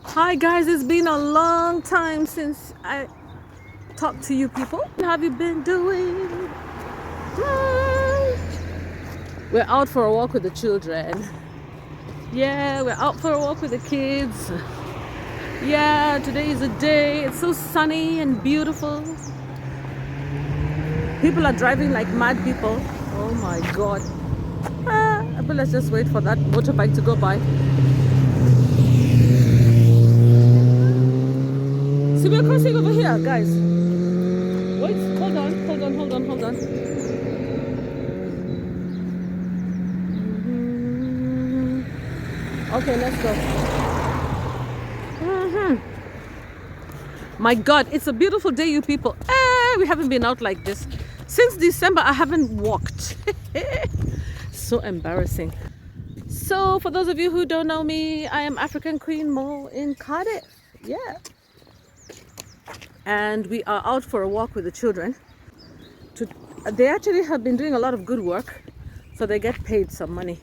Hi guys, it's been a long time since I talked to you people. How have you been doing? We're out for a walk with the children. Yeah, we're out for a walk with the kids. Yeah, today is a day. It's so sunny and beautiful. People are driving like mad people. Oh my god. But let's just wait for that motorbike to go by. See, we're crossing over here, guys. Wait, hold on. Okay, let's go. My god, it's a beautiful day, you people. We haven't been out like this since December. I haven't walked. So embarrassing. So for those of you who don't know me, I am African Queen Mo in Cardiff. Yeah, and we are out for a walk with the children. They actually have been doing a lot of good work, so they get paid some money.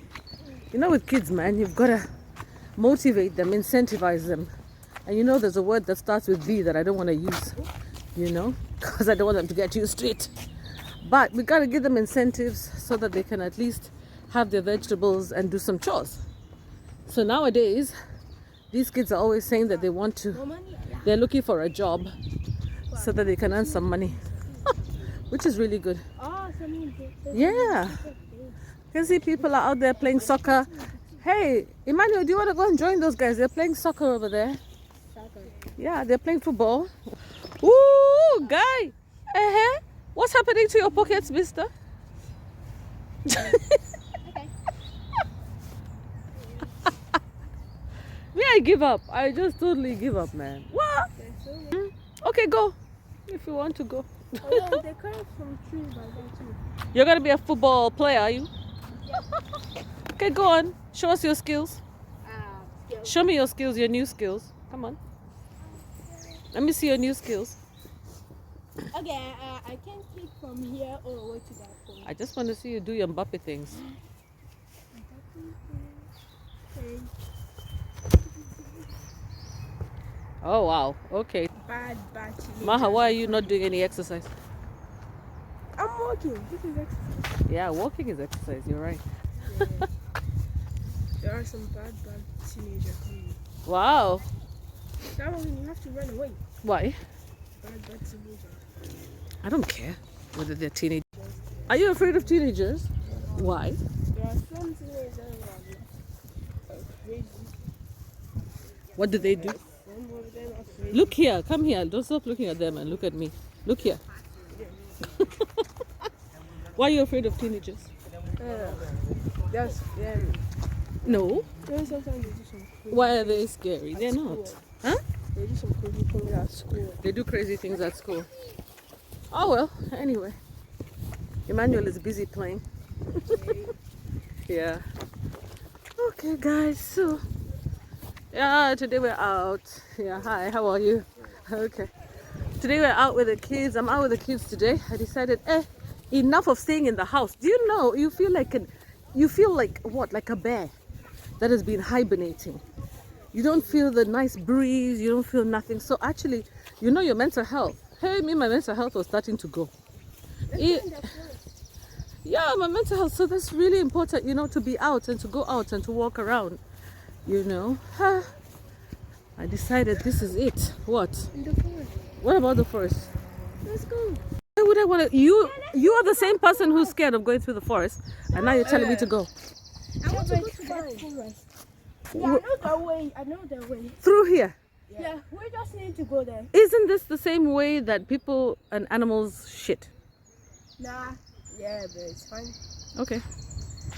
You know, with kids, man, you've got to motivate them, incentivize them. And you know, there's a word that starts with B that I don't want to use, you know, because I don't want them to get used to it. But we got to give them incentives so that they can at least have their vegetables and do some chores. So nowadays, these kids are always saying that they're looking for a job so that they can earn some money, which is really good. Yeah. You can see people are out there playing soccer. Hey, Emmanuel, do you want to go and join those guys? They're playing soccer over there. Yeah, they're playing football. Ooh, guy. What's happening to your pockets, mister? Me, I give up. I just totally give up, man. What? Okay, go. If you want to go. Oh, they come from trees like that too. You're going to be a football player, are you? Yeah. Okay, go on. Show us your skills. Skills. Show me your skills, your new skills. Come on. Let me see your new skills. Okay, I can kick from here all the way to that point. I just want to see you do your Mbappe things. Okay. Oh, wow. Okay. Bad teenager. Maha, why are you not doing any exercise? I'm walking. This is exercise. Yeah, walking is exercise. You're right. Yeah. There are some bad teenagers coming. Wow. That one you have to run away. Why? Bad teenagers. I don't care whether they're teenagers. Are you afraid of teenagers? Why? There are some teenagers that are crazy. What do they do? Some of them are crazy. Look here. Come here. Don't stop looking at them and look at me. Look here. Why are you afraid of teenagers? That's No. sometimes they do some crazy. Why are they scary? They're not. Huh? They do some crazy things at school. They do crazy things at school. Oh well, anyway. Emmanuel is busy playing. Yeah. Okay guys, so yeah, today we're out. Yeah, hi, how are you? Okay. Today we're out with the kids. I'm out with the kids today. I decided, enough of staying in the house. Do you know you feel like what? Like a bear that has been hibernating. You don't feel the nice breeze, you don't feel nothing. So actually, you know your mental health. Hey, my mental health was starting to go. Yeah, my mental health. So that's really important, you know, to be out and to go out and to walk around, you know. I decided this is it. What? In the forest. What about the forest? Let's go. Why would I want to? You are the same person who's scared of going through the forest, and now you're telling me to go. I want to go to that forest. Yeah, I know the way. Through here. Yeah, we just need to go there. Isn't this the same way that people and animals shit? Nah. Yeah, but it's fine. Okay.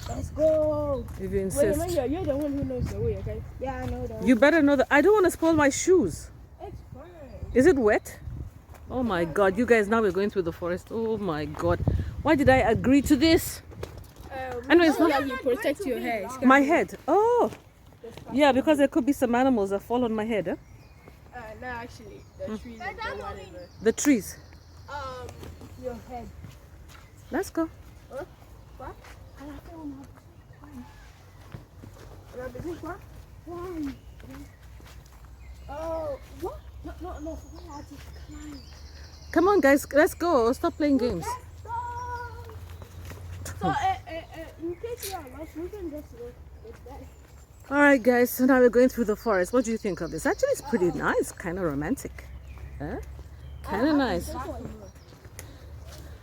Let's go. If you insist. Wait, you're the one who knows the way, okay? Yeah, I know the way. You better know that. I don't want to spoil my shoes. It's fine. Is it wet? Oh my god, you guys, now we're going through the forest. Oh my god. Why did I agree to this? Anyway, it's not like you protect your hair. my head. Oh. Yeah, because there could be some animals that fall on my head. No, actually, the trees and the whatever. The trees. Your head. Let's go. Huh? What? Why? enough. We have to climb. Come on, guys, let's go. Stop playing games. So, in case we are lost, we can just go like that. All right, guys, so now we're going through the forest. What do you think of this? Actually, it's pretty nice, kind of romantic. Huh? Kind of nice.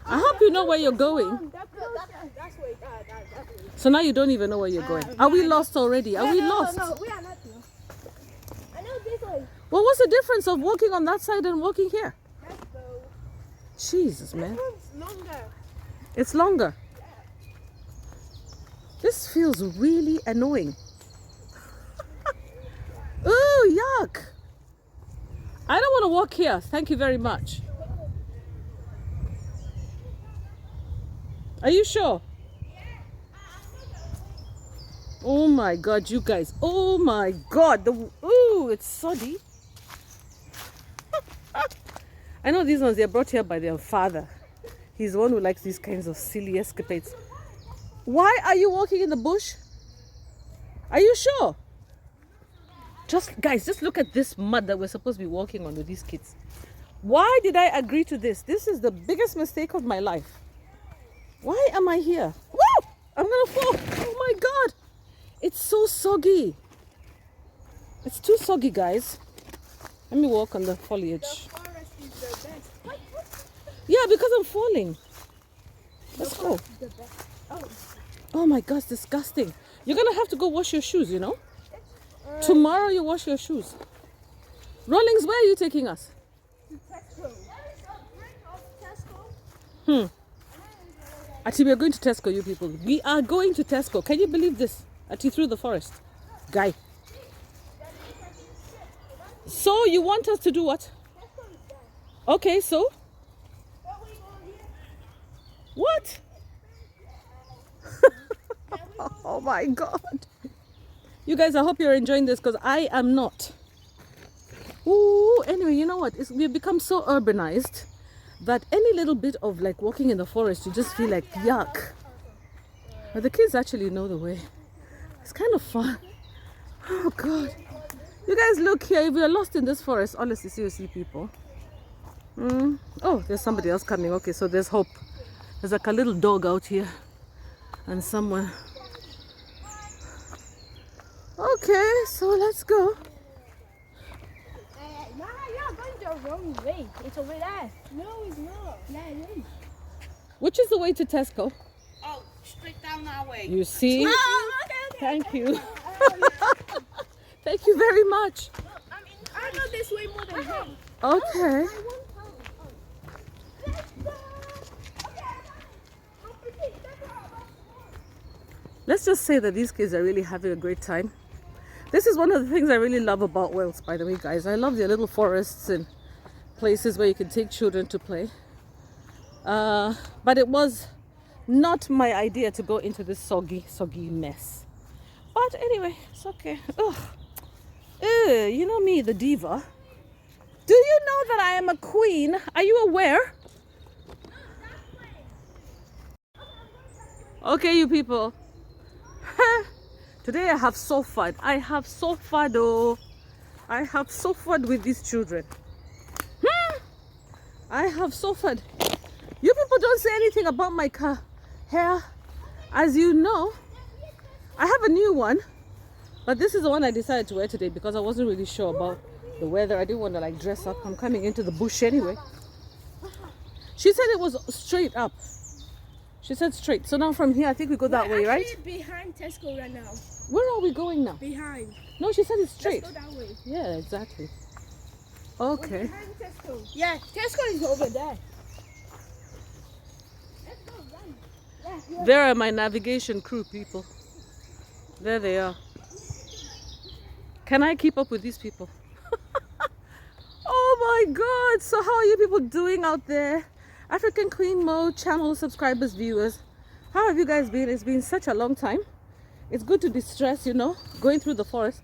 I hope you know where you're going. That's where So now you don't even know where you're going. Are we lost already? Are we lost? No, we are not lost. I know this way. Well, what's the difference of walking on that side and walking here? Let's go. Jesus, man. This one's longer. It's longer. This feels really annoying. Ooh, yuck. I don't want to walk here. Thank you very much. Are you sure? Oh my God, you guys. Oh my God. Ooh, it's soddy. I know these ones, they're brought here by their father. He's the one who likes these kinds of silly escapades. Why are you walking in the bush? Are you sure? Guys, just look at this mud that we're supposed to be walking on with these kids. Why did I agree to this? This is the biggest mistake of my life. Why am I here? Woo! I'm gonna fall. Oh my God. It's so soggy. It's too soggy, guys. Let me walk on the foliage. The forest is the best. Yeah, because I'm falling. Let's go. The best. Oh my God, it's disgusting. You're gonna have to go wash your shoes, you know? Tomorrow you wash your shoes. Rollings, where are you taking us? To Tesco. Actually, we are going to Tesco, you people. We are going to Tesco. Can you believe this? Actually, through the forest. Guy. So, you want us to do what? Okay, so? What? Oh my God. You guys, I hope you're enjoying this because I am not. Ooh, anyway, you know what? We've become so urbanized that any little bit of like walking in the forest, you just feel like yuck. But the kids actually know the way. It's kind of fun. Oh God. You guys look here. If we are lost in this forest, honestly, seriously, people. Oh, there's somebody else coming. Okay, so there's hope. There's like a little dog out here and someone. Okay, so let's go. Nah, you're going the wrong way. It's over there. No, it's not. Yeah, it is. Which is the way to Tesco? Oh, straight down our way. You see? Oh, okay. Thank you. Thank you very much. I know this way more than him. Okay. Let's just say that these kids are really having a great time. This is one of the things I really love about Wales, by the way, guys. I love their little forests and places where you can take children to play. But it was not my idea to go into this soggy mess. But anyway, it's okay. Ugh. Ew, you know me, the diva. Do you know that I am a queen? Are you aware? Okay, you people. Today I have suffered. I have suffered, oh. I have suffered with these children. I have suffered. You people don't say anything about my hair. As you know, I have a new one. But this is the one I decided to wear today because I wasn't really sure about the weather. I didn't want to like dress up. I'm coming into the bush anyway. She said it was straight up. She said straight. So now from here, I think we go that way, right? We're behind Tesco right now. Where are we going now? Behind. No, she said it's straight. Let's go that way. Yeah, exactly. Okay. We're behind Tesco. Yeah, Tesco is over there. Let's go, run. Yeah. There are my navigation crew people. There they are. Can I keep up with these people? Oh my God. So how are you people doing out there? African Queen Mode channel subscribers, viewers. How have you guys been? It's been such a long time. It's good to distress, you know. Going through the forest,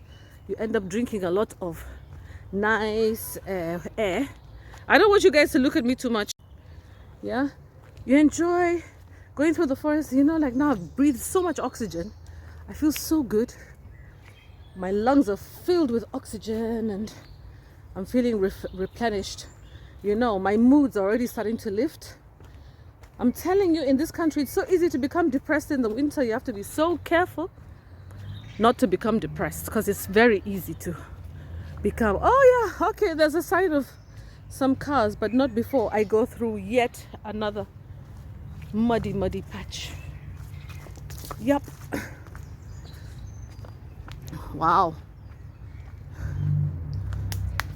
you end up drinking a lot of nice air. I don't want you guys to look at me too much. Yeah? You enjoy going through the forest, you know, like now I've breathed so much oxygen. I feel so good. My lungs are filled with oxygen and I'm feeling replenished. You know, my mood's already starting to lift. I'm telling you, in this country, it's so easy to become depressed in the winter. You have to be so careful not to become depressed, because it's very easy to become, oh yeah, okay, there's a sign of some cars, but not before I go through yet another muddy patch. Yep. Wow.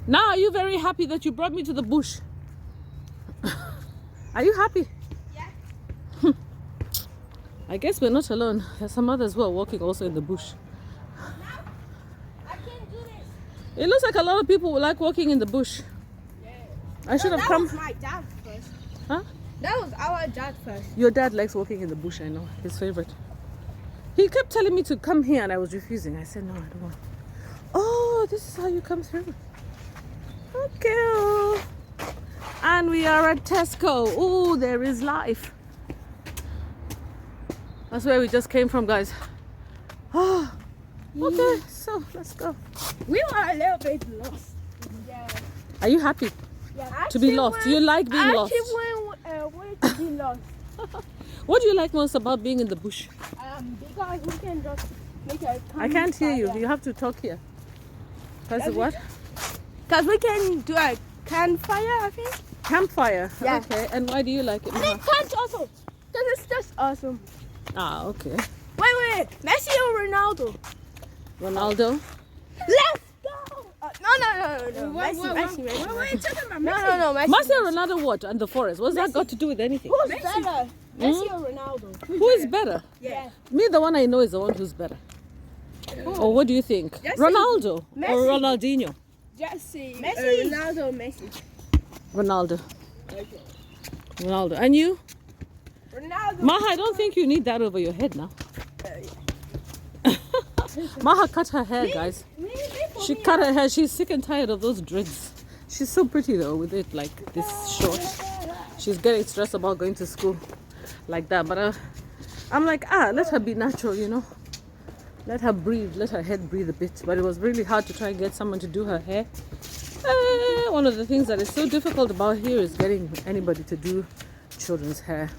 Now, are you very happy that you brought me to the bush? Are you happy? Yeah. I guess we're not alone. There's some others who are walking also in the bush. I can't do this. It looks like a lot of people like walking in the bush. Yeah. I should have that come. was my dad first. Huh? That was our dad first. Your dad likes walking in the bush, I know. His favorite. He kept telling me to come here and I was refusing. I said, no, I don't want. Oh, this is how you come through. Okay. And we are at Tesco. Oh, there is life. That's where we just came from, guys. Oh, okay. So let's go. We were a little bit lost. Yeah. Are you happy Yeah. to be lost? Do you like being lost? Actually, wanted to be lost. What do you like most about being in the bush? Because we can just make a I can't hear you. campfire. You have to talk here. Because Yes, what? Because we can do a campfire, I think. Campfire. Yeah. Okay. And why do you like it? I think that's awesome. That is just awesome. Ah, okay. Wait. Messi or Ronaldo? Ronaldo. Let's go! No. Messi. No, Messi. Messi or Ronaldo what? And the forest. What's that got to do with anything? Who's better? Messi or Ronaldo? Who is better? Yeah. Me, the one I know is the one who's better. Or what do you think? Messi. Ronaldo or Messi. Ronaldinho? Messi. Ronaldo, Messi. Ronaldo. Ronaldo. And you? Ronaldo. Maha, I don't think you need that over your head now. Maha cut her hair, guys. She cut her hair. She's sick and tired of those dreads. She's so pretty though with it like this short. She's getting stressed about going to school like that. But I'm like, let her be natural, you know. Let her breathe. Let her head breathe a bit. But it was really hard to try and get someone to do her hair. One of the things that is so difficult about here is getting anybody to do children's hair.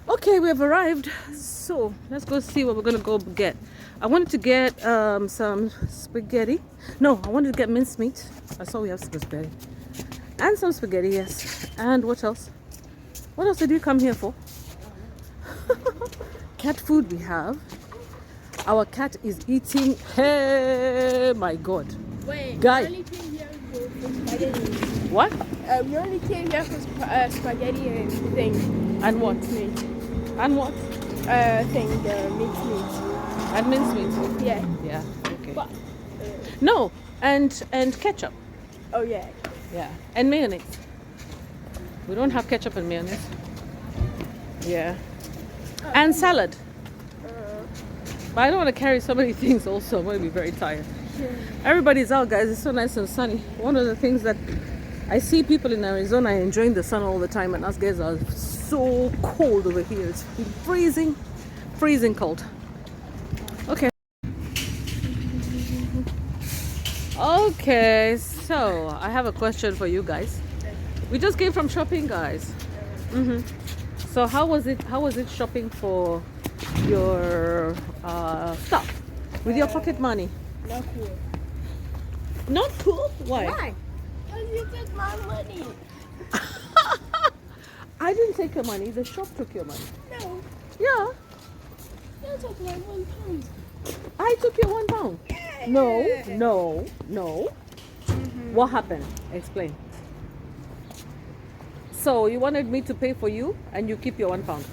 Okay, we have arrived. So let's go see what we're gonna go get. I wanted to get some spaghetti. No, I wanted to get mincemeat. I saw we have some spaghetti. And some spaghetti, yes. And what else? What else did you come here for? Cat food we have. Our cat is eating. Hey, my God. Wait, Guy. we only came here for spaghetti. What? We only came here for spaghetti and thing. And what? Meat. And what? Meat. And mincemeat. Yeah. Yeah. Okay. But, No, and ketchup. oh yeah. Yeah. And mayonnaise. We don't have ketchup and mayonnaise. Yeah. And salad. But I don't want to carry so many things also. I'm going to be very tired. Everybody's out, guys. It's so nice and sunny. One of the things that I see people in Arizona enjoying the sun all the time, and us guys are so cold over here. It's freezing cold. Okay. Okay, so I have a question for you guys. We just came from shopping, guys. So how was it shopping for your stuff with your pocket money? Not cool. Not cool? Why? Why? Because you took my money. I didn't take your money. The shop took your money. No. Yeah, You took my £1. I took your £1. No. What happened? Explain. So you wanted me to pay for you and you keep your £1.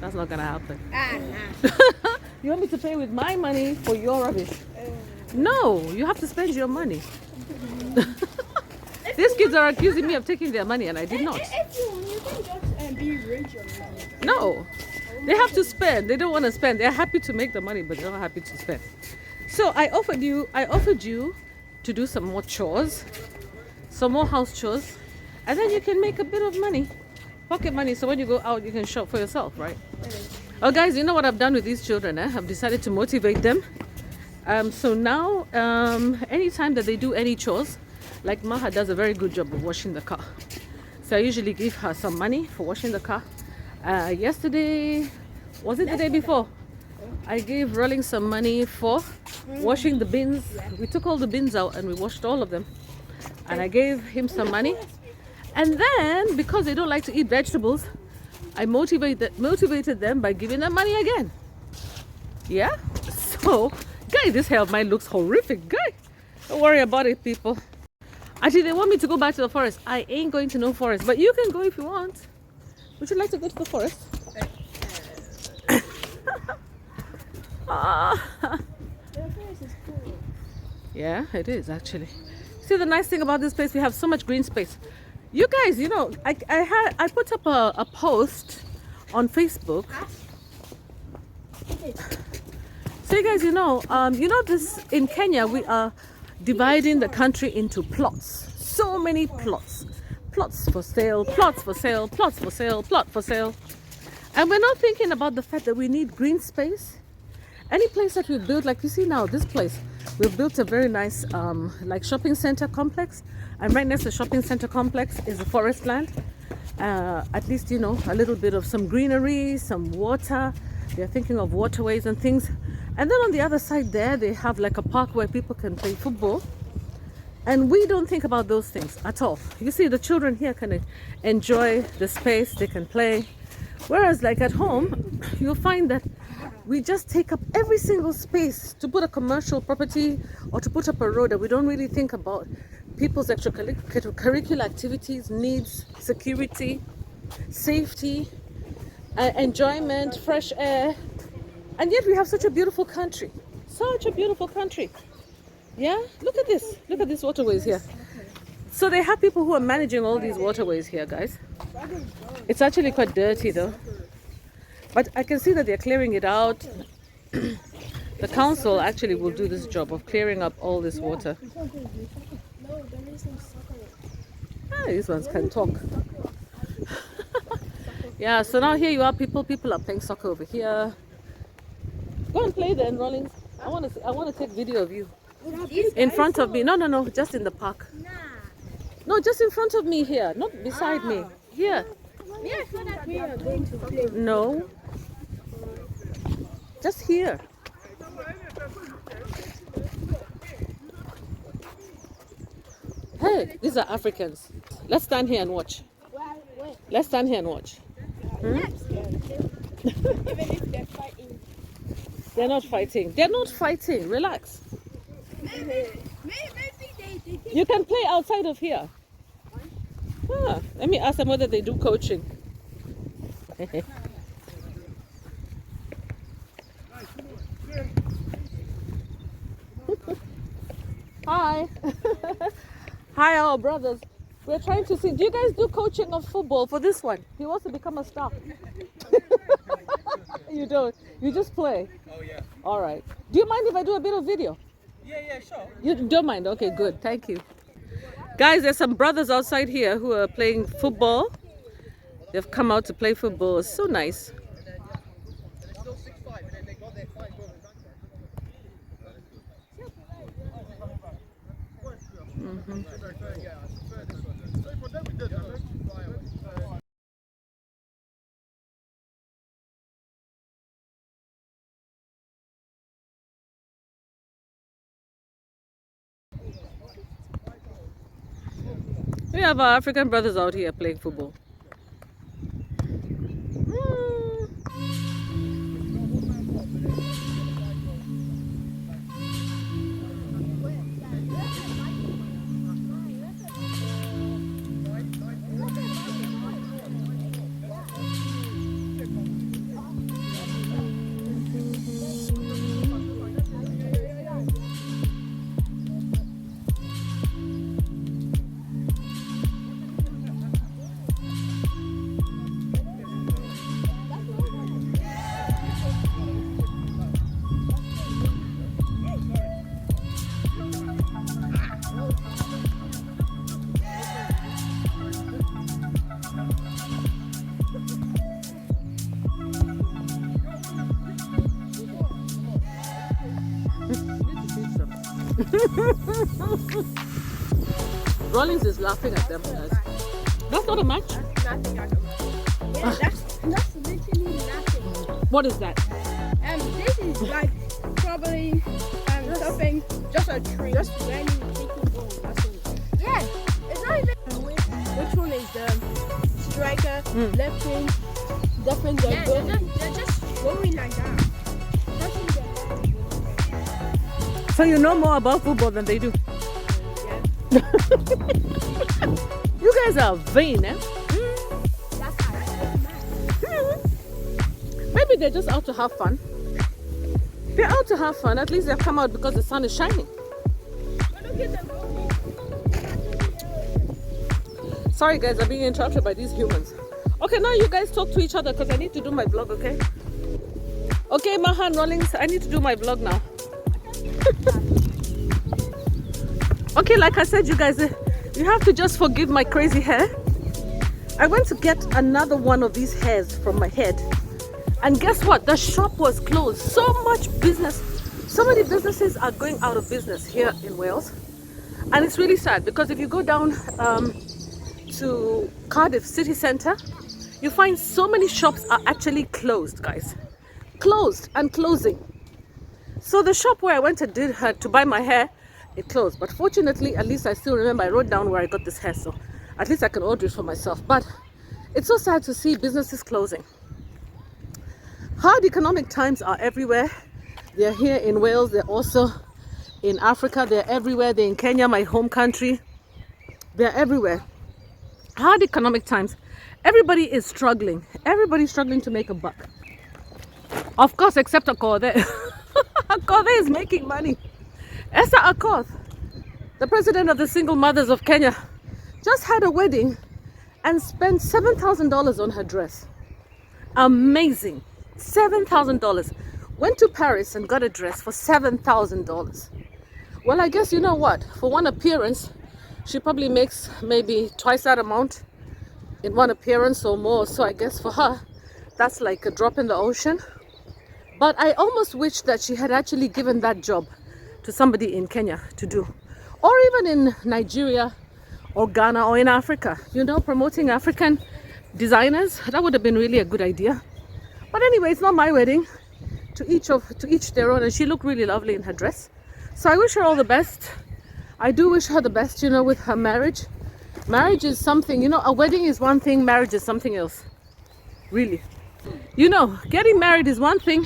That's not gonna happen. You want me to pay with my money for your rubbish? No, you have to spend your money. These kids are accusing me of taking their money and I did not. If you can just be rich or something. No, they have to spend. They don't want to spend. They're happy to make the money, but they're not happy to spend. So I offered you to do some more chores, some more house chores, and then you can make a bit of money, pocket money. So when you go out, you can shop for yourself, right? Oh, guys, you know what I've done with these children? I've decided to motivate them. So now, anytime that they do any chores, Like Maha does a very good job of washing the car. So I usually give her some money for washing the car. Yesterday, was it the day before? I gave Rolling some money for washing the bins. We took all the bins out and we washed all of them. And I gave him some money. And then, because they don't like to eat vegetables, I motivated them by giving them money again. Yeah? So, guy, this hair of mine looks horrific, guy. Don't worry about it, people. Actually, they want me to go back to the forest. I ain't going to no forest, but you can go if you want. Would you like to go to the forest? Yeah, it is actually. See, the nice thing about this place, we have so much green space. You guys, you know, I put up a post on Facebook. So you guys, you know this in Kenya, we are dividing the country into plots. So many plots. Plots for sale, plots for sale, plots for sale, plot for sale. And we're not thinking about the fact that we need green space. Any place that we build, like you see now, this place, we've built a very nice like shopping center complex. And right next to the shopping center complex is a forest land. At least, you know, a little bit of some greenery, some water. They're thinking of waterways and things. And then on the other side there, they have like a park where people can play football. And we don't think about those things at all. You see, the children here can enjoy the space, they can play. Whereas like at home, you'll find that we just take up every single space to put a commercial property or to put up a road, that we don't really think about people's extracurricular activities, needs, security, safety, enjoyment, fresh air. And yet we have such a beautiful country. Such a beautiful country. Yeah, look at this. Look at these waterways here. So they have people who are managing all these waterways here, guys. It's actually quite dirty though. But I can see that they're clearing it out. The council actually will do this job of clearing up all this water. Ah, these ones can talk. Yeah, so now here you are, people are playing soccer over here. Go and play then, Rollins. I want to take video of you. In front of me. No, just in the park. No, just in front of me here, not beside me. Here. We are going to play. No. Just here. Hey, these are Africans. Let's stand here and watch. Let's stand here and watch. Even if they're fighting. They're not fighting. They're not fighting. Relax. Maybe they You can play outside of here. Ah, let me ask them whether they do coaching. Hi. Hi, our brothers. We're trying to see. Do you guys do coaching of football for this one? He wants to become a star. You don't. You just play. Oh yeah. All right. Do you mind if I do a bit of video? Yeah, sure. You don't mind? Okay, good. Thank you. Guys, there's some brothers outside here who are playing football. They've come out to play football. It's so nice. They're still 6'5", and then they got their 5 goals back there. We have our African brothers out here playing football. Rollins is laughing at them, guys. That's not a match. Nothing at all. Yeah, that's literally nothing. What is that? This is like probably something, just a tree. Just raining, taking balls. That's all. Yeah, it's not even. Which one is the striker, left wing, different? Yeah, they're just going like that. So you know more about football than they do. Yeah. You guys are vain, eh? That's how. Maybe they're just out to have fun. They're out to have fun. At least they've come out because the sun is shining. Sorry guys, I'm being interrupted by these humans. Okay, now you guys talk to each other because I need to do my vlog, okay? Okay, Mahan Rollins, I need to do my vlog now. Okay, like I said, you guys, you have to just forgive my crazy hair. I went to get another one of these hairs from my head. And guess what? The shop was closed. So much business. So many businesses are going out of business here in Wales. And it's really sad because if you go down to Cardiff city centre, you find so many shops are actually closed, guys. Closed and closing. So the shop where I went and did to buy my hair, it closed. But fortunately, at least I still remember I wrote down where I got this hair. So at least I can order it for myself. But it's so sad to see businesses closing. Hard economic times are everywhere. They're here in Wales. They're also in Africa. They're everywhere. They're in Kenya, my home country. They're everywhere. Hard economic times. Everybody is struggling. Everybody's struggling to make a buck. Of course, except Akode. Akode is making money. Esther Akoth, the president of the Single Mothers of Kenya, just had a wedding and spent $7,000 on her dress. Amazing. $7,000. Went to Paris and got a dress for $7,000. Well, I guess you know what? For one appearance, she probably makes maybe twice that amount in one appearance or more. So I guess for her, that's like a drop in the ocean. But I almost wish that she had actually given that job to somebody in Kenya to do. Or even in Nigeria or Ghana or in Africa. You know, promoting African designers. That would have been really a good idea. But anyway, it's not my wedding. To each their own. And she looked really lovely in her dress. So I wish her all the best. I do wish her the best, you know, with her marriage. Marriage is something, you know, a wedding is one thing, marriage is something else. Really. You know, getting married is one thing.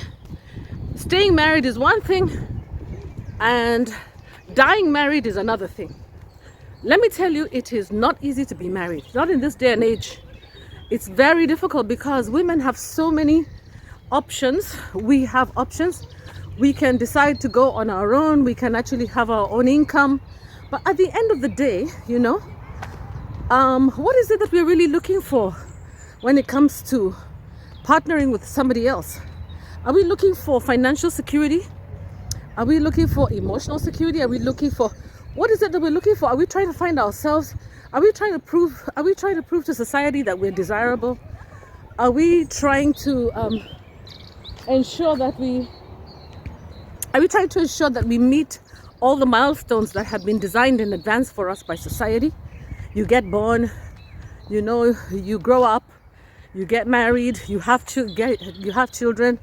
Staying married is one thing. And dying married is another thing. Let me tell you, it is not easy to be married. Not in this day and age. It's very difficult because women have so many options. We have options. We can decide to go on our own. We can actually have our own income. But at the end of the day, you know, what is it that we're really looking for when it comes to partnering with somebody else? Are we looking for financial security? Are we looking for emotional security? Are we looking for, what is it that we're looking for? Are we trying to find ourselves? Are we trying to prove to society that we're desirable? Are we trying to ensure that we meet all the milestones that have been designed in advance for us by society? You get born, you know, you grow up, you get married, you have children.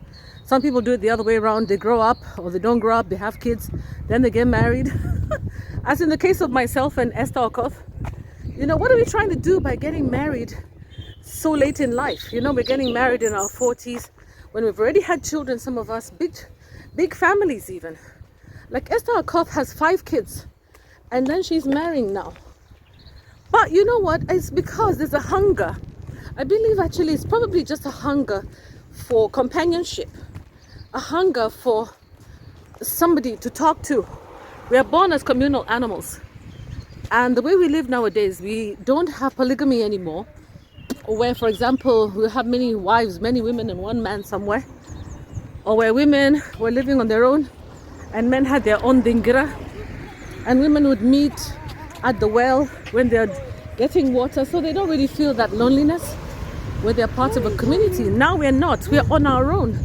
Some people do it the other way around. They grow up or they don't grow up, they have kids, then they get married. As in the case of myself and Esther Akoth, you know, what are we trying to do by getting married so late in life? You know, we're getting married in our 40s when we've already had children, some of us, big families even. Like Esther Akoth has 5 kids and then she's marrying now. But you know what? It's because there's a hunger. I believe actually it's probably just a hunger for companionship. A hunger for somebody to talk to. We are born as communal animals. And the way we live nowadays, we don't have polygamy anymore. Where, for example, we have many wives, many women and one man somewhere. Or where women were living on their own and men had their own dingira. And women would meet at the well when they're getting water. So they don't really feel that loneliness where they're part of a community. Now we're not. We're on our own.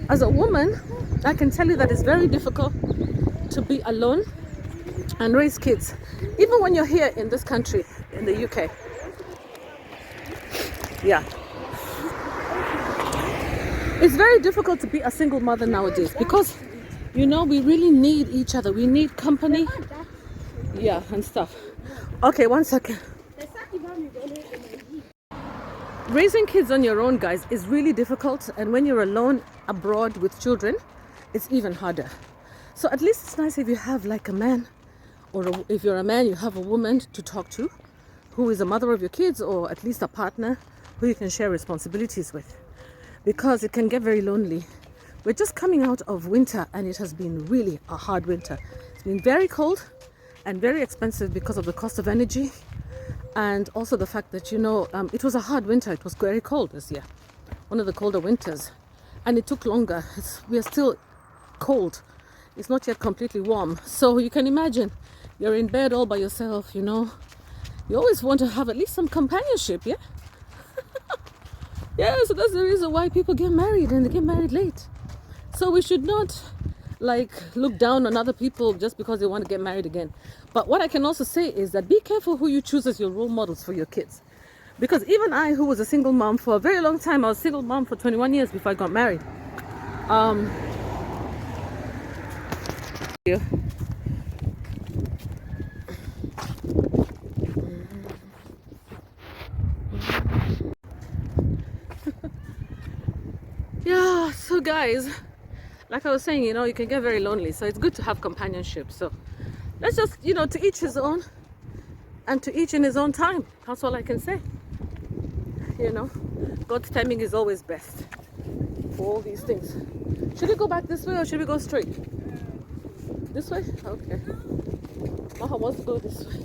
As a woman, I can tell you that it's very difficult to be alone. and raise kids. Even when you're here in this country, in the UK. Yeah. It's very difficult to be a single mother nowadays because, you know, we really need each other. We need company. Yeah, and stuff. Okay, 1 second. Raising kids on your own, guys, is really difficult. And when you're alone abroad with children, it's even harder. So at least it's nice if you have like a man, or if you're a man, you have a woman to talk to who is a mother of your kids, or at least a partner who you can share responsibilities with, because it can get very lonely. We're just coming out of winter and it has been really a hard winter. It's been very cold and very expensive because of the cost of energy, and also the fact that, you know, it was a hard winter. It was very cold this year, one of the colder winters, and it took longer. We are still cold. It's not yet completely warm. So you can imagine you're in bed all by yourself, you know. You always want to have at least some companionship, yeah? Yeah, so that's the reason why people get married, and they get married late. So we should not like look down on other people just because they want to get married again. But what I can also say is that be careful who you choose as your role models for your kids. Because even I, who was a single mom for a very long time, I was a single mom for 21 years before I got married. Yeah, so guys, like I was saying, you know, you can get very lonely, so it's good to have companionship. So let's just, you know, to each his own, and to each in his own time. That's all I can say. You know, God's timing is always best for all these things. Should we go back this way or should we go straight? This way? Okay. Maha wants to go this way.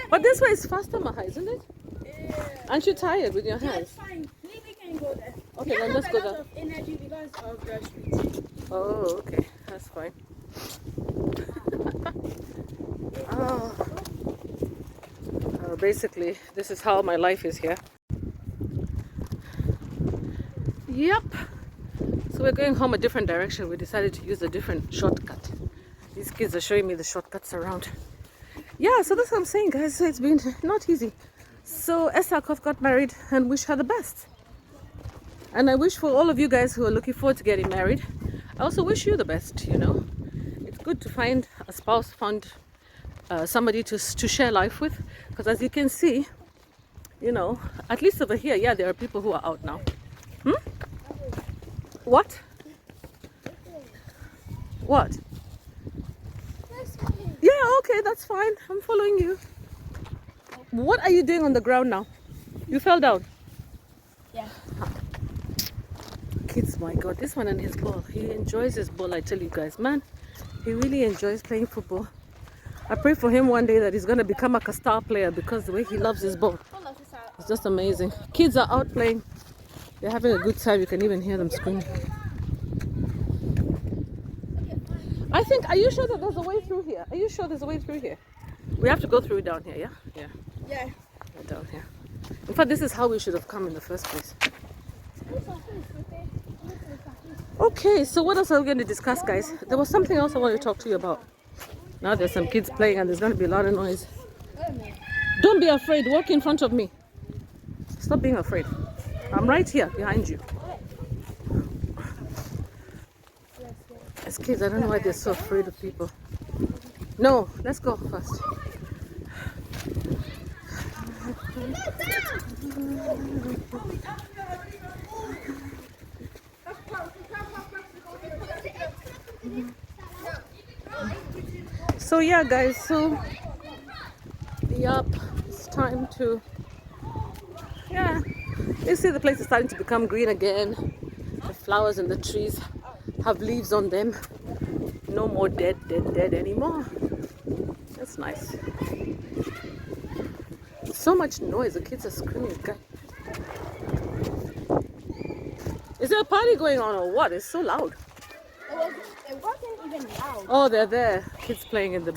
But this way is faster, Maha, isn't it? Yeah. Aren't you tired with your Yeah, hands? it's fine. We can go there. Okay, then let's go there. there. Of energy because of the street. Oh, okay. That's fine. Oh. Basically, this is how my life is here. Yep. So we're going home a different direction. We decided to use a different shortcut. These kids are showing me the shortcuts around. Yeah, so that's what I'm saying, guys. So it's been not easy. So Esakov got married, and wish her the best. And I wish for all of you guys who are looking forward to getting married, I also wish you the best, you know. It's good to find a spouse, find somebody to share life with. Because as you can see, you know, at least over here, yeah, there are people who are out now. What? What? Yeah, okay, that's fine. I'm following you. What are you doing on the ground now? You fell down? Yeah. Kids, my God, this one and his ball. He enjoys his ball, I tell you guys, man. He really enjoys playing football. I pray for him one day that he's going to become like a star player because the way he loves his ball. It's just amazing. Kids are out playing. They're having a good time. You can even hear them screaming. I think, are you sure that there's a way through here? Are you sure there's a way through here? We have to go through down here, yeah? Yeah. Yeah. Down here. In fact, this is how we should have come in the first place. Okay, so what else are we going to discuss, guys? There was something else I wanted to talk to you about. Now there's some kids playing and there's going to be a lot of noise. Don't be afraid. Walk in front of me. Stop being afraid. I'm right here behind you. As kids, I don't know why they're so afraid of people. No, let's go first. So yeah, guys, so yup, it's time to, yeah, you see the place is starting to become green again. The flowers and the trees have leaves on them. No more dead anymore. That's nice. So much noise, the kids are screaming. Is there a party going on or what? It's so loud. It wasn't even loud. Oh, they're there. Kids playing over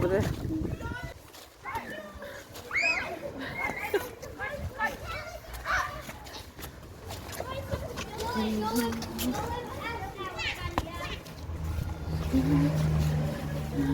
there. Okay,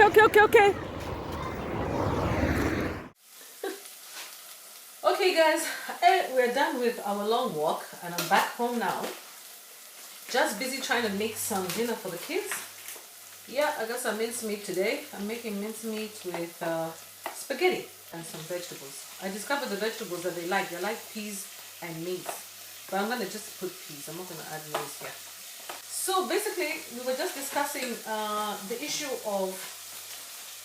okay, okay, okay. Okay, guys, we're done with our long walk, and I'm back home now. Just busy trying to make some dinner for the kids. Yeah, I got some mincemeat today. I'm making mincemeat with spaghetti and some vegetables. I discovered the vegetables that they like. They like peas and maize. But I'm going to just put peas. I'm not going to add maize here. So basically, we were just discussing the issue of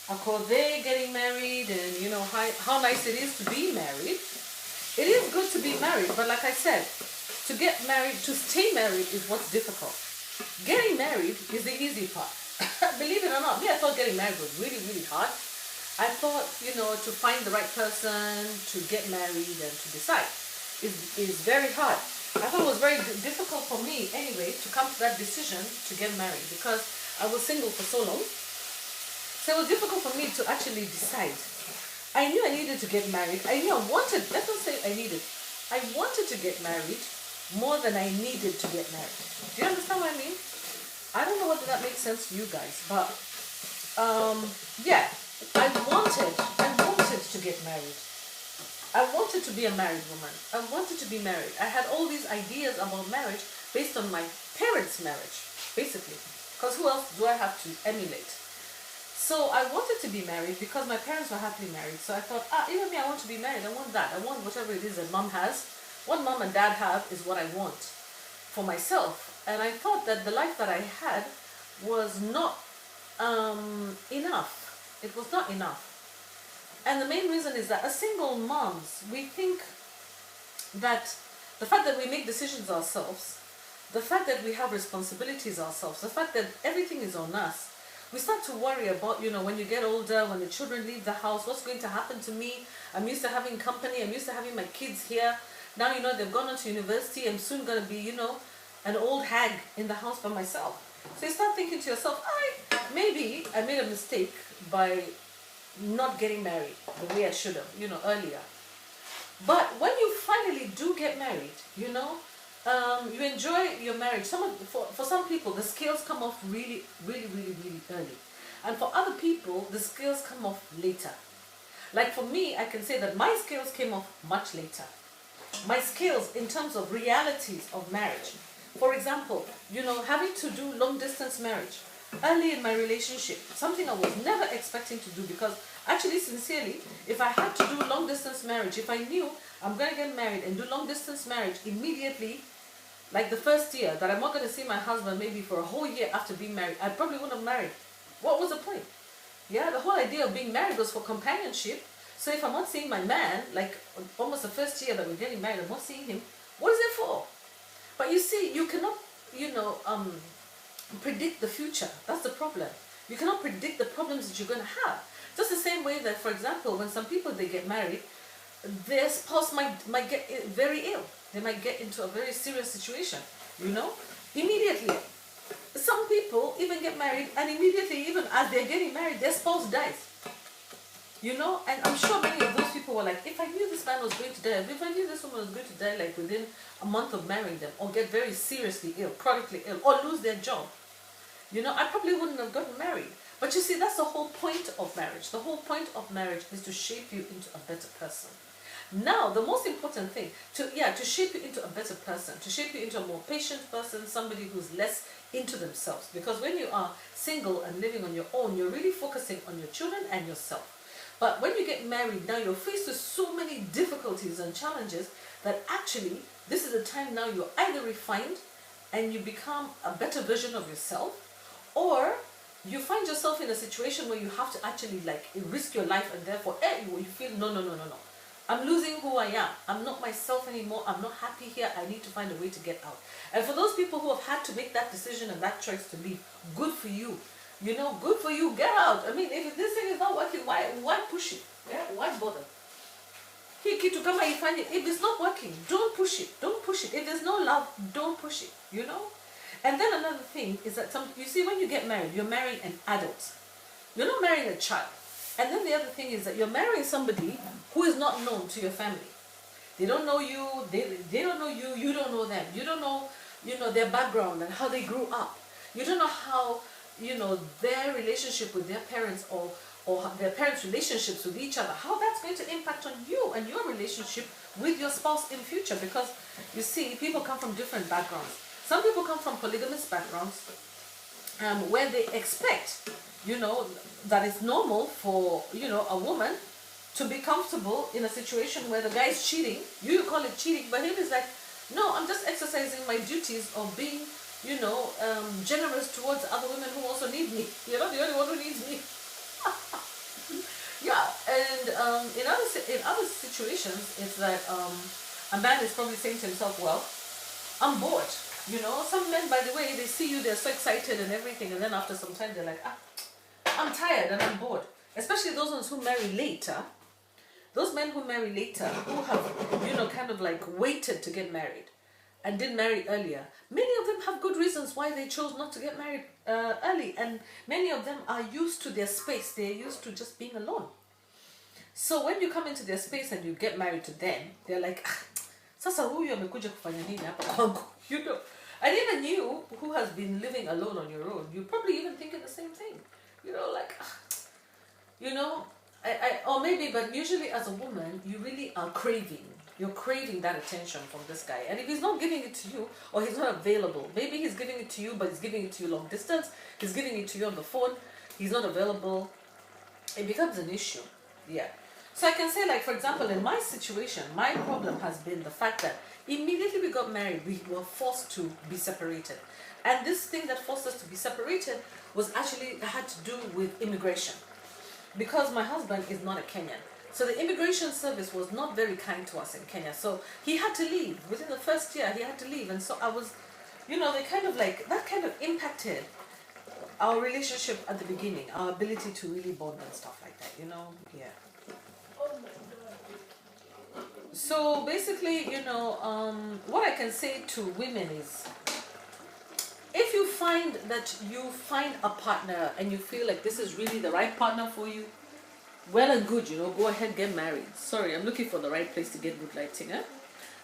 Akode getting married, and you know how nice it is to be married. It is good to be married, but like I said, to get married, to stay married is what's difficult. Getting married is the easy part. Believe it or not, me, I thought getting married was really, really hard. I thought, you know, to find the right person, to get married and to decide is very hard. I thought it was very difficult for me anyway to come to that decision to get married, because I was single for so long. So it was difficult for me to actually decide. I knew I needed to get married. I knew I wanted, let's not say I needed. I wanted to get married more than I needed to get married. Do you understand what I mean? I don't know whether that makes sense to you guys, but yeah, I wanted to get married. I wanted to be a married woman. I wanted to be married. I had all these ideas about marriage based on my parents' marriage, basically. Because who else do I have to emulate? So I wanted to be married because my parents were happily married. So I thought, even me, I want to be married. I want that. I want whatever it is that mom has. What mom and dad have is what I want for myself. And I thought that the life that I had was not enough. It was not enough. And the main reason is that as single moms, we think that the fact that we make decisions ourselves, the fact that we have responsibilities ourselves, the fact that everything is on us, we start to worry about, you know, when you get older, when the children leave the house, what's going to happen to me? I'm used to having company. I'm used to having my kids here. Now, you know, they've gone on to university. I'm soon going to be, you know, an old hag in the house by myself. So you start thinking to yourself, maybe I made a mistake by not getting married the way I should have, you know, earlier. But when you finally do get married, you know, you enjoy your marriage. For some people, the scales come off really, really, really, really early. And for other people, the scales come off later. Like for me, I can say that my scales came off much later. My scales in terms of realities of marriage. For example, you know, having to do long distance marriage. Early in my relationship, something I was never expecting to do, because actually, sincerely, if I had to do long distance marriage, if I knew I'm going to get married and do long distance marriage immediately, like the first year, that I'm not going to see my husband maybe for a whole year after being married, I probably wouldn't have married. What was the point? Yeah, the whole idea of being married was for companionship. So if I'm not seeing my man, like almost the first year that we're getting married, I'm not seeing him, what is it for? But you see, you cannot, you know, predict the future. That's the problem. You cannot predict the problems that you're going to have. Just the same way that, for example, when some people, they get married, their spouse might get very ill. They might get into a very serious situation, you know, immediately. Some people even get married, and immediately, even as they're getting married, their spouse dies. You know, and I'm sure many of those people were like, if I knew this man was going to die, if I knew this woman was going to die like within a month of marrying them, or get very seriously ill, chronically ill, or lose their job, you know, I probably wouldn't have gotten married. But you see, that's the whole point of marriage. The whole point of marriage is to shape you into a better person. Now, the most important thing, to shape you into a better person, to shape you into a more patient person, somebody who's less into themselves. Because when you are single and living on your own, you're really focusing on your children and yourself. But when you get married, now you're faced with so many difficulties and challenges that actually, this is the time now you're either refined and you become a better version of yourself, or you find yourself in a situation where you have to actually like risk your life, and therefore you feel no, I'm losing who I am. I'm not myself anymore. I'm not happy here. I need to find a way to get out. And for those people who have had to make that decision and that choice to leave, good for you. You know, good for you. Get out. I mean, if this thing is not working, why push it? Yeah? Why bother? Kitu kama ifanye, if it's not working, don't push it. Don't push it. If there's no love, don't push it. You know? And then another thing is that you see, when you get married, you're marrying an adult. You're not marrying a child. And then the other thing is that you're marrying somebody who is not known to your family. They don't know you, they don't know you, you don't know them. You don't know, their background and how they grew up. You don't know how, their relationship with their parents or their parents' relationships with each other, how that's going to impact on you and your relationship with your spouse in future. Because you see, people come from different backgrounds. Some people come from polygamous backgrounds, where they expect, that it's normal for, a woman to be comfortable in a situation where the guy is cheating. You call it cheating, but him is like, no, I'm just exercising my duties of being, generous towards other women who also need me. You're not the only one who needs me. Yeah, and in other situations, it's that a man is probably saying to himself, well, I'm bored. Some men, by the way, they see you, they're so excited and everything, and then after some time, they're like, I'm tired and I'm bored. Especially those ones who marry later. Those men who marry later, who have, kind of like waited to get married and didn't marry earlier, many of them have good reasons why they chose not to get married early. And many of them are used to their space. They're used to just being alone. So when you come into their space and you get married to them, they're like, sasa huyu amekuja kufanya nini hapa kwangu? And even you, who has been living alone on your own, you probably even thinking the same thing. Or maybe, but usually as a woman, you really are you're craving that attention from this guy. And if he's not giving it to you, or he's not available, maybe he's giving it to you, but he's giving it to you long distance, he's giving it to you on the phone, he's not available, it becomes an issue. Yeah. So I can say, like, for example, in my situation, my problem has been the fact that immediately we got married, we were forced to be separated. And this thing that forced us to be separated had to do with immigration. Because my husband is not a Kenyan. So the immigration service was not very kind to us in Kenya. So he had to leave. Within the first year, he had to leave. And so I was, that kind of impacted our relationship at the beginning, our ability to really bond and stuff like that, yeah. So basically, what I can say to women is, if you find that you find a partner and you feel like this is really the right partner for you, well and good, go ahead, get married. Sorry, I'm looking for the right place to get good lighting, eh?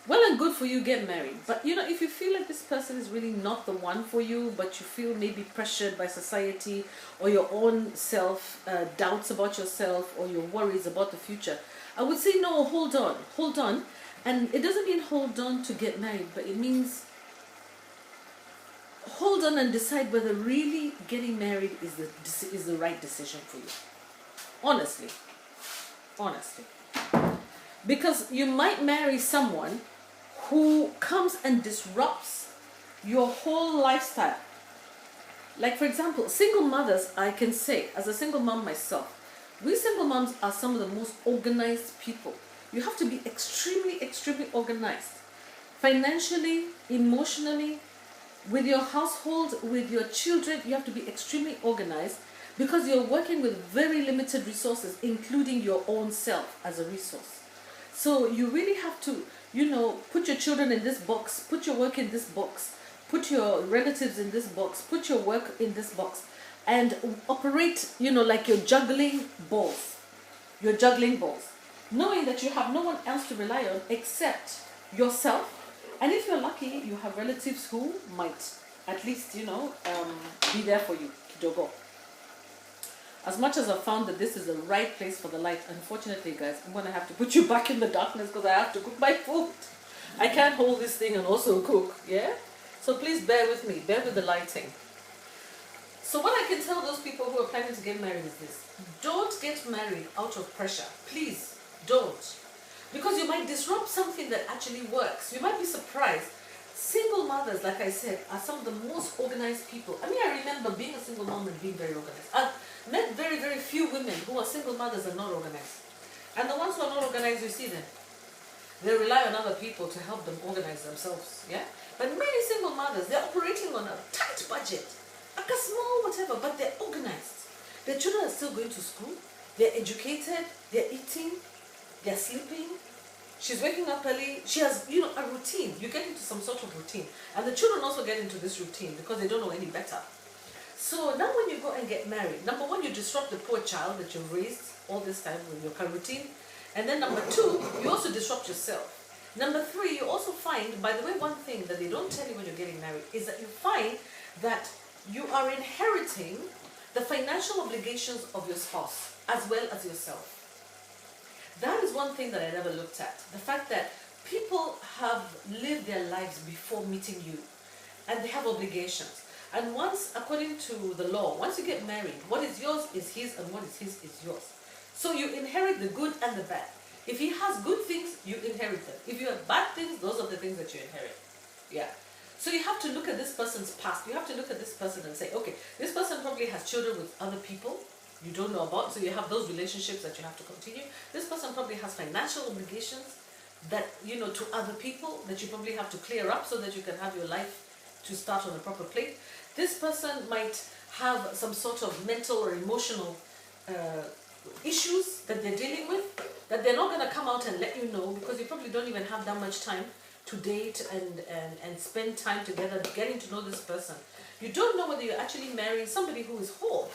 Well and good for you, get married. But, if you feel like this person is really not the one for you, but you feel maybe pressured by society or your own doubts about yourself or your worries about the future, I would say, no, hold on. And it doesn't mean hold on to get married, but it means hold on and decide whether really getting married is the right decision for you. Honestly. Because you might marry someone who comes and disrupts your whole lifestyle. Like, for example, single mothers, I can say, as a single mom myself, we single moms are some of the most organized people. You have to be extremely, extremely organized. Financially, emotionally, with your household, with your children, you have to be extremely organized because you're working with very limited resources, including your own self as a resource. So you really have to, put your children in this box, put your work in this box, put your relatives in this box, put your work in this box, and operate, like you're juggling balls. You're juggling balls, knowing that you have no one else to rely on except yourself. And if you're lucky, you have relatives who might at least, be there for you, kidogo. As much as I've found that this is the right place for the light, unfortunately, guys, I'm going to have to put you back in the darkness because I have to cook my food. I can't hold this thing and also cook, yeah? So please bear with me, bear with the lighting. So what I can tell those people who are planning to get married is this. Don't get married out of pressure. Please, don't. Because you might disrupt something that actually works. You might be surprised. Single mothers, like I said, are some of the most organized people. I remember being a single mom and being very organized. I've met very, very few women who are single mothers and not organized. And the ones who are not organized, you see them. They rely on other people to help them organize themselves. Yeah? But many single mothers, they're operating on a tight budget. Like a small whatever, but they're organized. Their children are still going to school. They're educated. They're eating. They're sleeping. She's waking up early. She has, a routine. You get into some some sort of routine. And the children also get into this routine because they don't know any better. So now when you go and get married, number one, you disrupt the poor child that you've raised all this time with your current routine. And then number two, you also disrupt yourself. Number three, you also find, by the way, one thing that they don't tell you when you're getting married is that you find that you are inheriting the financial obligations of your spouse as well as yourself. That is one thing that I never looked at. The fact that people have lived their lives before meeting you and they have obligations. And once, according to the law, once you get married, what is yours is his and what is his is yours. So you inherit the good and the bad. If he has good things, you inherit them. If you have bad things, those are the things that you inherit. Yeah. So you have to look at this person's past. You have to look at this person and say, okay, this person probably has children with other people you don't know about, so you have those relationships that you have to continue. This person probably has financial obligations that, you know, to other people that you probably have to clear up so that you can have your life to start on a proper plate. This person might have some sort of mental or emotional issues that they're dealing with that they're not going to come out and let you know because you probably don't even have that much time to date and spend time together getting to know this person. You don't know whether you're actually marrying somebody who is whole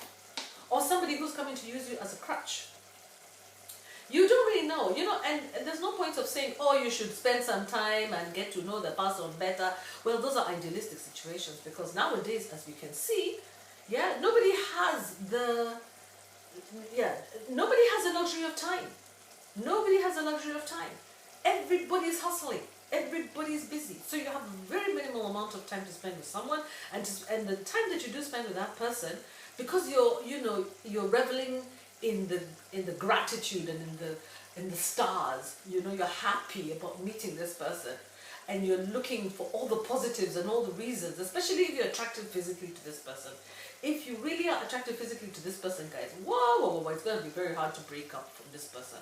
or somebody who's coming to use you as a crutch. You don't really know, you know, and there's no point of saying, oh, you should spend some time and get to know the person better. Well, those are idealistic situations because nowadays, as we can see, nobody has the luxury of time. Nobody has the luxury of time. Everybody's hustling. Everybody's busy. So you have a very minimal amount of time to spend with someone, and the time that you do spend with that person, because you're reveling in the gratitude and in the stars. You know, you're happy about meeting this person, and you're looking for all the positives and all the reasons, especially if you're attracted physically to this person. If you really are attracted physically to this person, guys, whoa, it's going to be very hard to break up from this person.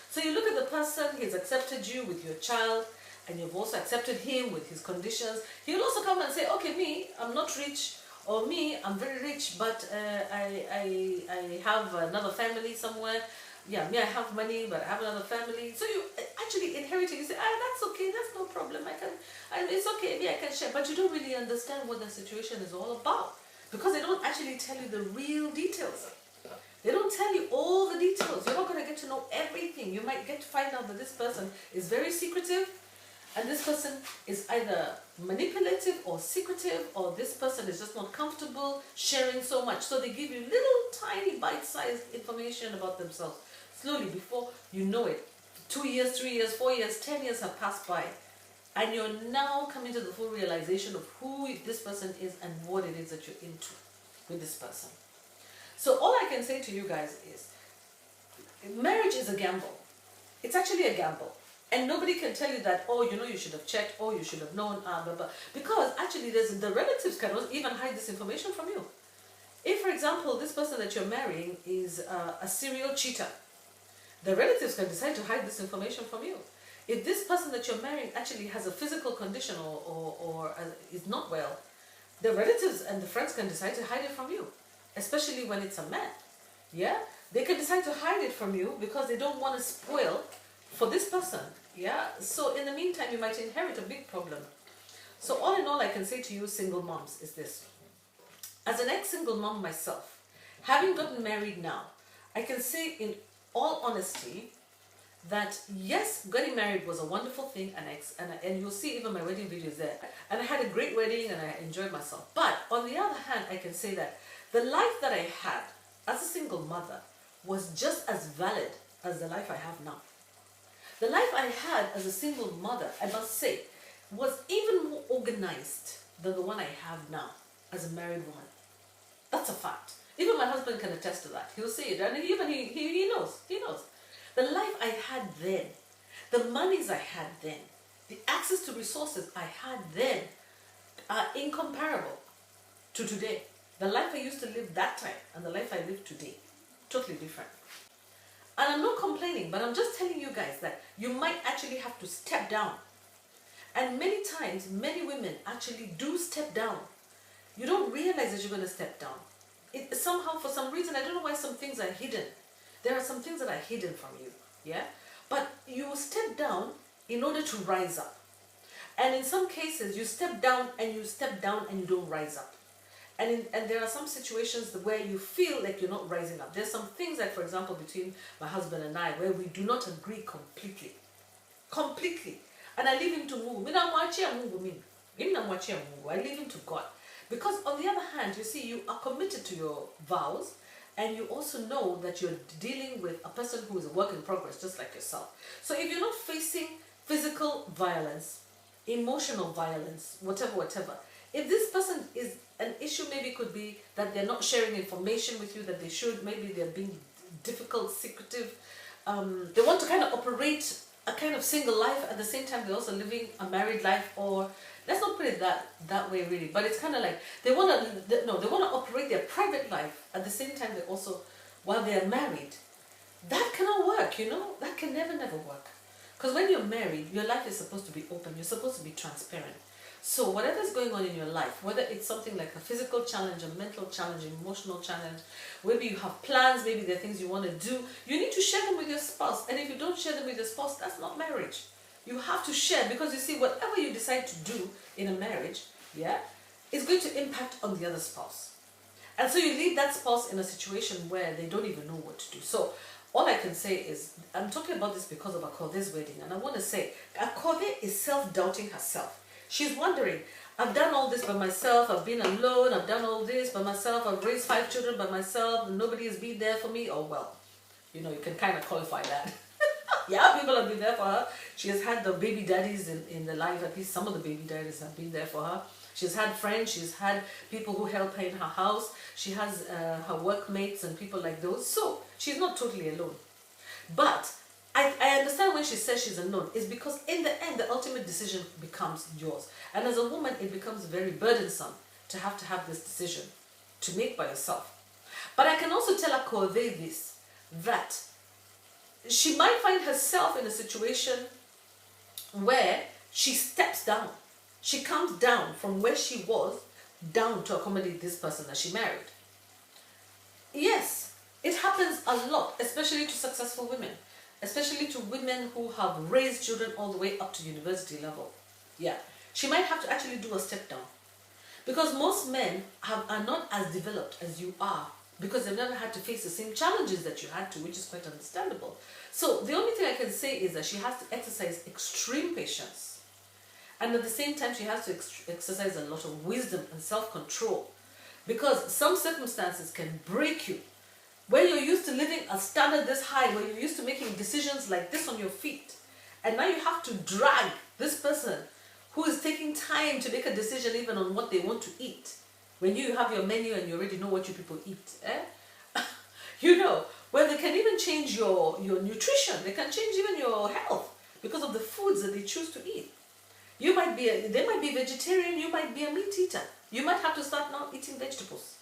So you look at the person, he's accepted you with your child, and you've also accepted him with his conditions. He'll also come and say, okay, me, I'm not rich, or me, I'm very rich, but I have another family somewhere. Yeah, me, I have money, but I have another family. So you actually inherit it. You say, that's okay, that's no problem. It's okay, me, I can share. But you don't really understand what the situation is all about because they don't actually tell you the real details. They don't tell you all the details. You're not going to get to know everything. You might get to find out that this person is very secretive, and this person is either manipulative or secretive, or this person is just not comfortable sharing so much. So they give you little tiny bite-sized information about themselves. Slowly, before you know it, 2 years, 3 years, 4 years, 10 years have passed by, and you're now coming to the full realization of who this person is and what it is that you're into with this person. So all I can say to you guys is, marriage is a gamble. It's actually a gamble. And nobody can tell you that, oh, you know, you should have checked, oh, you should have known, blah, blah. Because actually the relatives cannot even hide this information from you. If, for example, this person that you're marrying is a serial cheater, the relatives can decide to hide this information from you. If this person that you're marrying actually has a physical condition or is not well, the relatives and the friends can decide to hide it from you, especially when it's a man. Yeah? They can decide to hide it from you because they don't want to spoil for this person. Yeah? So in the meantime, you might inherit a big problem. So all in all, I can say to you single moms is this. As an ex-single mom myself, having gotten married now, I can say in all honesty that yes, getting married was a wonderful thing, and you'll see even my wedding videos there. And I had a great wedding and I enjoyed myself. But on the other hand, I can say that the life that I had as a single mother was just as valid as the life I have now. The life I had as a single mother, I must say, was even more organized than the one I have now as a married woman. That's a fact. Even my husband can attest to that. He'll see it, and even he knows. He knows. The life I had then, the monies I had then, the access to resources I had then are incomparable to today. The life I used to live that time and the life I live today, totally different. And I'm not complaining, but I'm just telling you guys that you might actually have to step down. And many times, many women actually do step down. You don't realize that you're going to step down. Somehow, for some reason, I don't know why some things are hidden. There are some things that are hidden from you, yeah? But you step down in order to rise up. And in some cases, you step down and you step down and you don't rise up. And there are some situations where you feel like you're not rising up. There's some things like, for example, between my husband and I, where we do not agree completely. Completely. And I leave him to move. I leave him to God. Because on the other hand, you see, you are committed to your vows, and you also know that you're dealing with a person who is a work in progress, just like yourself. So if you're not facing physical violence, emotional violence, whatever, if this person is an issue, maybe it could be that they're not sharing information with you that they should, maybe they're being difficult, secretive, they want to kind of operate a kind of single life at the same time they're also living a married life, or let's not put it that way really, but it's kind of like they want to operate their private life at the same time they also, while they're married. That cannot work, that can never work. Because when you're married, your life is supposed to be open, you're supposed to be transparent. So whatever's going on in your life, whether it's something like a physical challenge, a mental challenge, an emotional challenge, maybe you have plans, maybe there are things you want to do, you need to share them with your spouse. And if you don't share them with your spouse, that's not marriage. You have to share, because you see, whatever you decide to do in a marriage, is going to impact on the other spouse. And so you leave that spouse in a situation where they don't even know what to do. So all I can say is, I'm talking about this because of Akothe's wedding, and I want to say, Akothe is self-doubting herself. She's wondering, I've done all this by myself, I've been alone, I've done all this by myself, I've raised 5 children by myself, and nobody has been there for me. Oh well, you can kind of qualify that. Yeah, people have been there for her. She has had the baby daddies in the life, at least some of the baby daddies have been there for her. She's had friends, she's had people who help her in her house, she has her workmates and people like those, so she's not totally alone. But I understand when she says she's alone, is because in the end, the ultimate decision becomes yours. And as a woman, it becomes very burdensome to have this decision to make by yourself. But I can also tell Akothe this, that she might find herself in a situation where she steps down. She comes down from where she was down to accommodate this person that she married. Yes, it happens a lot, especially to successful women. Especially to women who have raised children all the way up to university level. Yeah, she might have to actually do a step down. Because most men are not as developed as you are, because they've never had to face the same challenges that you had to, which is quite understandable. So the only thing I can say is that she has to exercise extreme patience. And at the same time, she has to exercise a lot of wisdom and self-control. Because some circumstances can break you. Where you're used to living a standard this high, where you're used to making decisions like this on your feet, and now you have to drag this person who is taking time to make a decision even on what they want to eat. When you have your menu and you already know what you people eat, where they can even change your nutrition, they can change even your health because of the foods that they choose to eat. They might be vegetarian, you might be a meat eater. You might have to start now eating vegetables.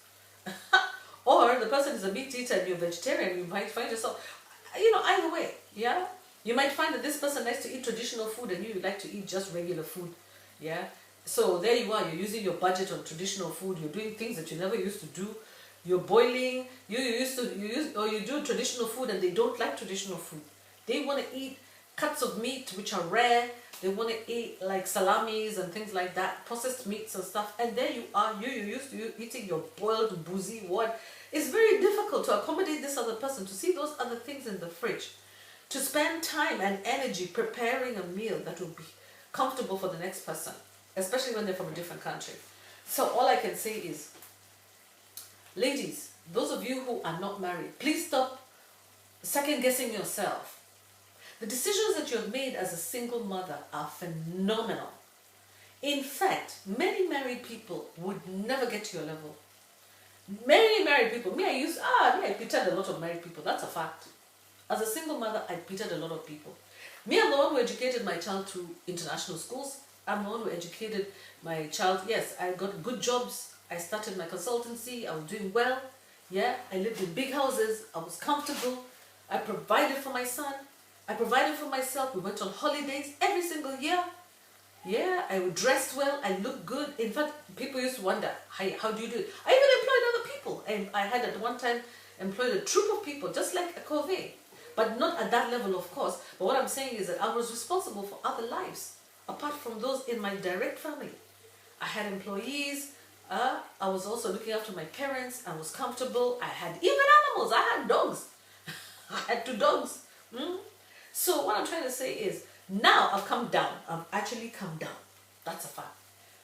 Or the person is a meat eater and you're vegetarian, you might find yourself, either way, yeah? You might find that this person likes to eat traditional food and you like to eat just regular food, yeah? So there you are, you're using your budget on traditional food, you're doing things that you never used to do, you're boiling, you do traditional food and they don't like traditional food. They want to eat cuts of meat which are rare, they want to eat like salamis and things like that, processed meats and stuff, and there you are, you're used to eating your boiled boozy what. It's very difficult to accommodate this other person, to see those other things in the fridge, to spend time and energy preparing a meal that will be comfortable for the next person, especially when they're from a different country. So all I can say is, ladies, those of you who are not married, please stop second-guessing yourself. The decisions that you have made as a single mother are phenomenal. In fact, many married people would never get to your level. Many married people, I pitied a lot of married people, that's a fact. As a single mother, I pitied a lot of people. Me, I'm the one who educated my child through international schools. I'm the one who educated my child. Yes, I got good jobs. I started my consultancy. I was doing well. Yeah, I lived in big houses. I was comfortable. I provided for my son. I provided for myself. We went on holidays every single year. Yeah, I dressed well. I looked good. In fact, people used to wonder, how do you do it? I even employed other people. And I had at one time employed a troop of people, just like Akothe. But not at that level, of course. But what I'm saying is that I was responsible for other lives. apart from those in my direct family. I had employees. I was also looking after my parents. I was comfortable. I had even animals. I had dogs. I had 2 dogs. So what I'm trying to say is, now I've come down. I've actually come down. That's a fact.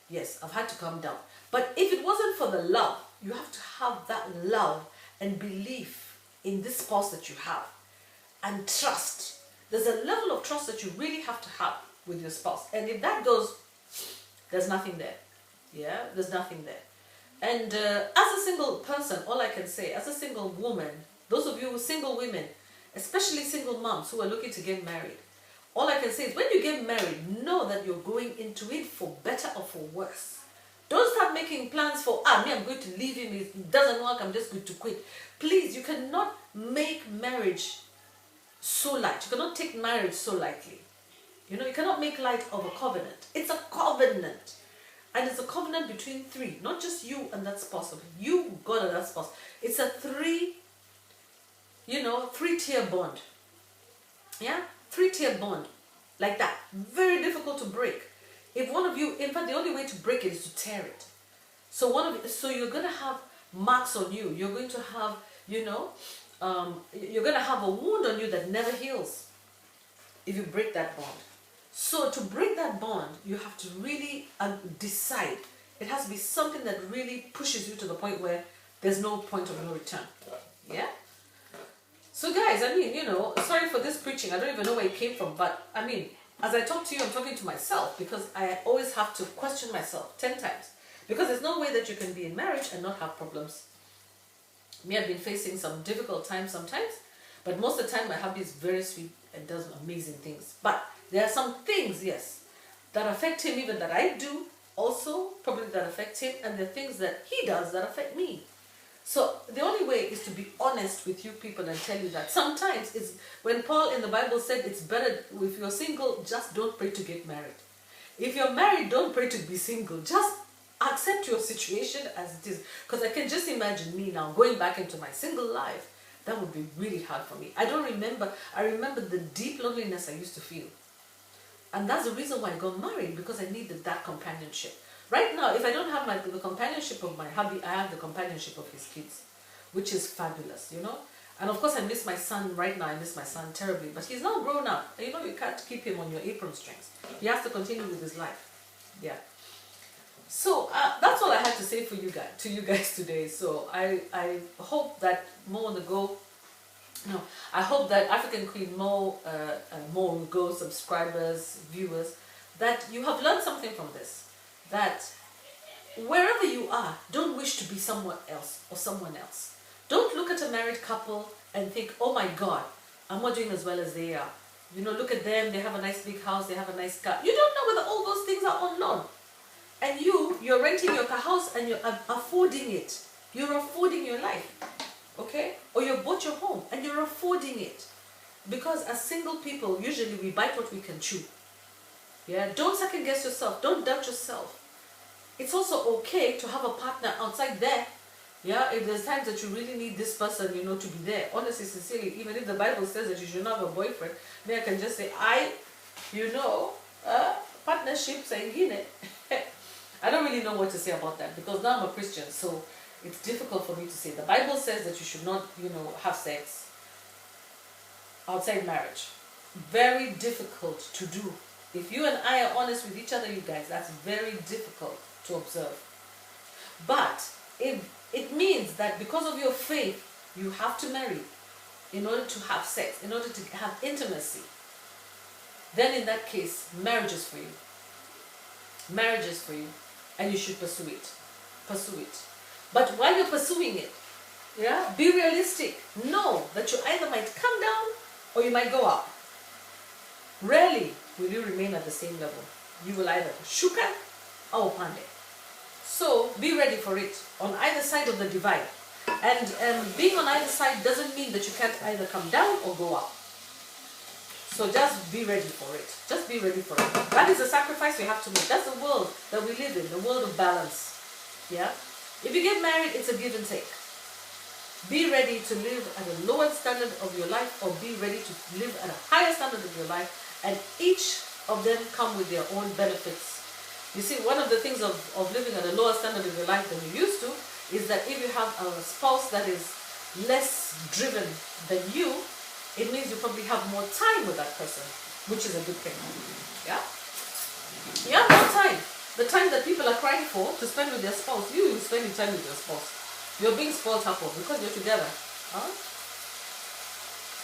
Yes, I've had to come down. But if it wasn't for the love, you have to have that love and belief in this spouse that you have. And trust. There's a level of trust that you really have to have with your spouse. And if that goes, there's nothing there. Yeah, there's nothing there. And as a single person, all I can say, as a single woman, those of you who are single women, especially single moms who are looking to get married, all I can say is when you get married, know that you're going into it for better or for worse. Don't start making plans for, me, I'm going to leave him, it doesn't work, I'm just going to quit. Please, you cannot make marriage so light. You cannot take marriage so lightly. You know, you cannot make light of a covenant. It's a covenant. And it's a covenant between 3, not just you and that spouse. You, God, and that spouse. It's a 3-tier bond. Yeah? 3-tier bond. Like that. Very difficult to break. If one of you, in fact, the only way to break it is to tear it. So you're going to have marks on you. You're going to have, you're going to have a wound on you that never heals if you break that bond. So to break that bond, you have to really decide. It has to be something that really pushes you to the point where there's no point of no return. Yeah? So guys, I mean, sorry for this preaching. I don't even know where it came from. But I mean, as I talk to you, I'm talking to myself because I always have to question myself 10 times. Because there's no way that you can be in marriage and not have problems. Me, I've been facing some difficult times sometimes. But most of the time, my hubby is very sweet and does amazing things. But there are some things, yes, that affect him, even that I do, also probably that affect him, and the things that he does that affect me. So the only way is to be honest with you people and tell you that sometimes it's when Paul in the Bible said it's better if you're single, just don't pray to get married. If you're married, don't pray to be single. Just accept your situation as it is. Because I can just imagine me now going back into my single life. That would be really hard for me. I remember the deep loneliness I used to feel. And that's the reason why I got married, because I needed that companionship. Right now, if I don't have the companionship of my hubby, I have the companionship of his kids, which is fabulous, And of course, I miss my son right now. I miss my son terribly, but he's now grown up. You can't keep him on your apron strings. He has to continue with his life. Yeah. So that's all I had to say to you guys today. So I hope that more on the go. No, I hope that African Queen more will go, subscribers, viewers, that you have learned something from this. That wherever you are, don't wish to be someone else or someone else. Don't look at a married couple and think, oh my God, I'm not doing as well as they are. Look at them, they have a nice big house, they have a nice car. You don't know whether all those things are on loan. And you're renting your house and you're affording it. You're affording your life. Okay? Or you bought your home and you're affording it. Because as single people, usually we bite what we can chew. Yeah? Don't second guess yourself. Don't doubt yourself. It's also okay to have a partner outside there. Yeah? If there's times that you really need this person, to be there. Honestly, sincerely, even if the Bible says that you should not have a boyfriend, then I can just say, partnership saying in it. I don't really know what to say about that because now I'm a Christian, so it's difficult for me to say. The Bible says that you should not, have sex outside marriage. Very difficult to do. If you and I are honest with each other, you guys, that's very difficult to observe. But it means that because of your faith, you have to marry in order to have sex, in order to have intimacy. Then in that case, marriage is for you. Marriage is for you. And you should pursue it. Pursue it. But while you're pursuing it, be realistic. Know that you either might come down or you might go up. Rarely will you remain at the same level. You will either shuka or pande. So be ready for it on either side of the divide. And being on either side doesn't mean that you can't either come down or go up. So just be ready for it. Just be ready for it. That is a sacrifice we have to make. That's the world that we live in, the world of balance. Yeah? If you get married, it's a give and take. Be ready to live at a lower standard of your life or be ready to live at a higher standard of your life. And each of them come with their own benefits. You see, one of the things of living at a lower standard of your life than you used to is that if you have a spouse that is less driven than you, it means you probably have more time with that person, which is a good thing. Yeah? You have more time. The time that people are crying for to spend with their spouse, you will spend time with your spouse. You're being spoiled up of because you're together. Huh?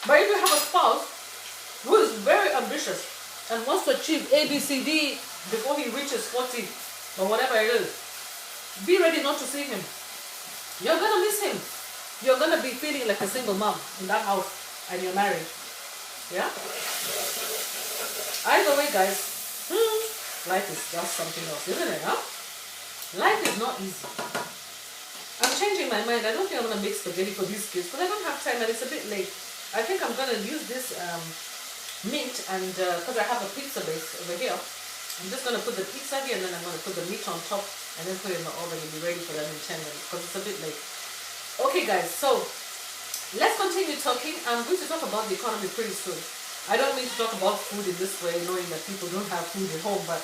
But if you have a spouse who is very ambitious and wants to achieve A, B, C, D before he reaches 40 or whatever it is, be ready not to see him. You're going to miss him. You're going to be feeling like a single mom in that house and you're married. Yeah? Either way, guys, life is just something else, isn't it? Huh? Life is not easy. I'm changing my mind. I don't think I'm going to make spaghetti for these kids because I don't have time and it's a bit late. I think I'm going to use this meat and because I have a pizza base over here, I'm just going to put the pizza here and then I'm going to put the meat on top and then put it in the oven and be ready for them in 10 minutes because it's a bit late. Okay guys, so let's continue talking. I'm going to talk about the economy pretty soon. I don't mean to talk about food in this way, knowing that people don't have food at home, but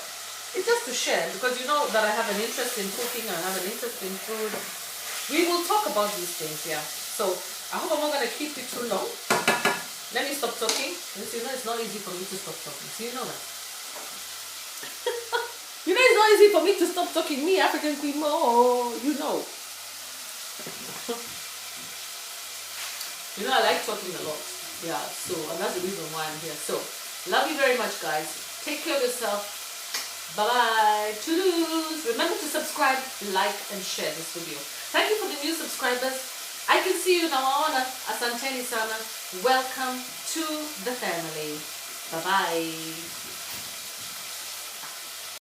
it's just to share because you know that I have an interest in cooking, I have an interest in food. We will talk about these things, yeah. So I hope I'm not going to keep you too long. Let me stop talking. Yes, you know it's not easy for me to stop talking. So you know that. You know it's not easy for me to stop talking. Me, African queen, oh, you know. You know I like talking a lot. Yeah, so and that's the reason why I'm here. So love you very much, guys. Take care of yourself. Bye-bye. Toodles. Remember to subscribe, like, and share this video. Thank you for the new subscribers. I can see you now on Asanteni Sana. Welcome to the family. Bye-bye.